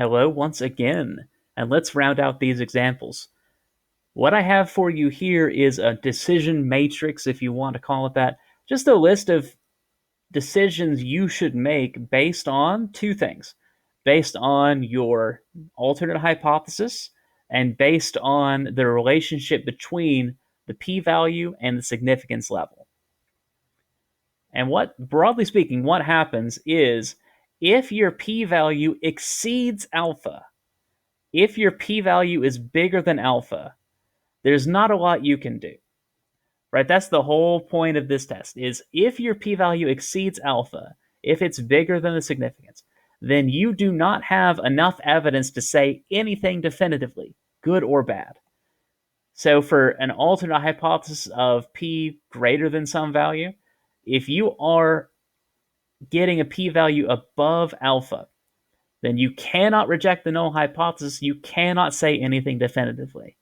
Hello once again, and let's round out these examples. What I have for you here is a decision matrix, if you want to call it that. Just a list of decisions you should make based on two things. Based on your alternate hypothesis and based on the relationship between the p-value and the significance level. And broadly speaking, what happens is if your p-value exceeds alpha, if your p-value is bigger than alpha, there's not a lot you can do. Right? That's the whole point of this test is if your p-value exceeds alpha, if it's bigger than the significance, then you do not have enough evidence to say anything definitively, good or bad. So for an alternate hypothesis of p greater than some value, if you are getting a p-value above alpha, then you cannot reject the null hypothesis. You cannot say anything definitively.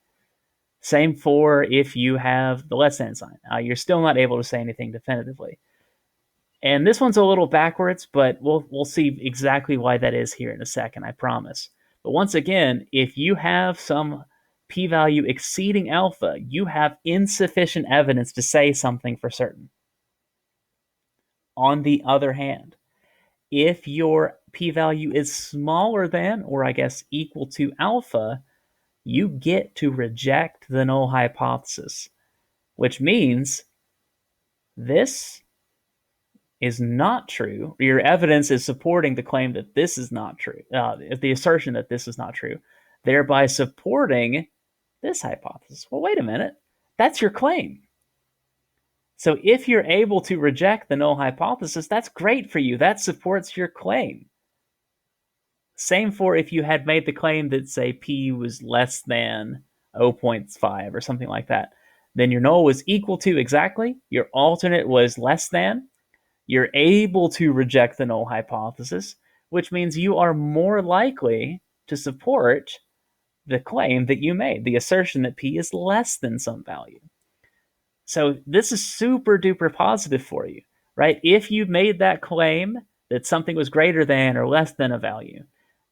Same for if you have the less than sign. You're still not able to say anything definitively. And this one's a little backwards, but we'll see exactly why that is here in a second, I promise. But once again, if you have some p-value exceeding alpha, you have insufficient evidence to say something for certain. On the other hand, if your p-value is smaller than, or I guess equal to alpha, you get to reject the null hypothesis, which means this is not true. Your evidence is supporting the claim that this is not true, the assertion that this is not true, thereby supporting this hypothesis. Well, wait a minute. That's your claim. So if you're able to reject the null hypothesis, that's great for you. That supports your claim. Same for if you had made the claim that, say, p was less than 0.5 or something like that. Then your null was equal to exactly, your alternate was less than, you're able to reject the null hypothesis, which means you are more likely to support the claim that you made, the assertion that p is less than some value. So this is super duper positive for you, right? If you made that claim that something was greater than or less than a value,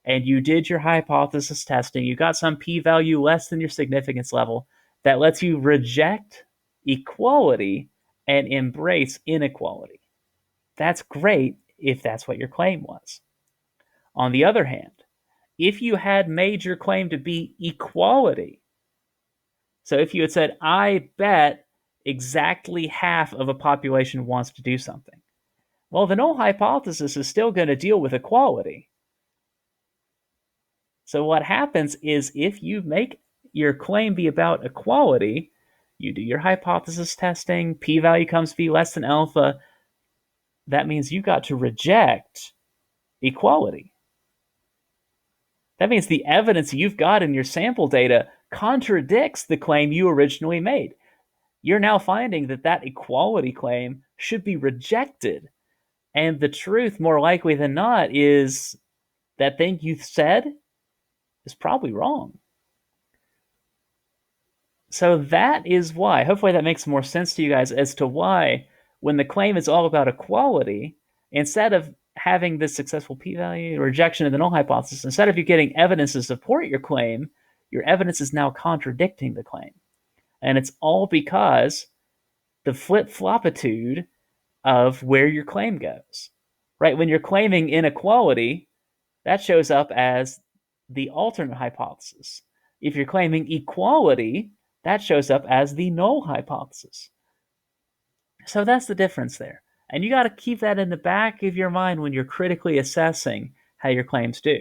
and you did your hypothesis testing, you got some p-value less than your significance level, that lets you reject equality and embrace inequality. That's great if that's what your claim was. On the other hand, if you had made your claim to be equality, so if you had said, I bet exactly half of a population wants to do something, well, the null hypothesis is still going to deal with equality. So what happens is if you make your claim be about equality, you do your hypothesis testing, p-value comes to be less than alpha, that means you got to reject equality. That means the evidence you've got in your sample data contradicts the claim you originally made. You're now finding that that equality claim should be rejected. And the truth, more likely than not, is that thing you said is probably wrong. So that is why, hopefully that makes more sense to you guys as to why when the claim is all about equality, instead of having this successful p-value, rejection of the null hypothesis, instead of you getting evidence to support your claim, your evidence is now contradicting the claim. And it's all because the flip-flopitude of where your claim goes. Right? When you're claiming inequality, that shows up as the alternate hypothesis. If you're claiming equality, that shows up as the null hypothesis. So that's the difference there. And you got to keep that in the back of your mind when you're critically assessing how your claims do.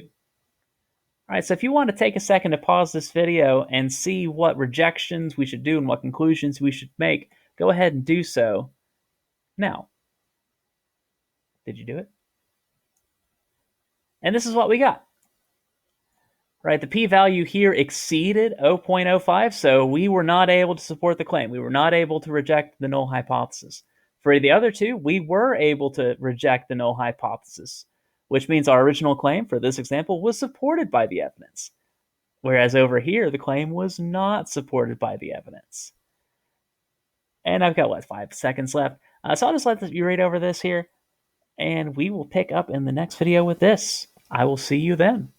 All right, so if you want to take a second to pause this video and see what rejections we should do and what conclusions we should make, go ahead and do so now. Did you do it? And this is what we got. Right, the p-value here exceeded 0.05, so we were not able to support the claim. We were not able to reject the null hypothesis. For the other two, we were able to reject the null hypothesis, which means our original claim for this example was supported by the evidence. Whereas over here, the claim was not supported by the evidence. And I've got, 5 seconds left. So I'll just let you read over this here, and we will pick up in the next video with this. I will see you then.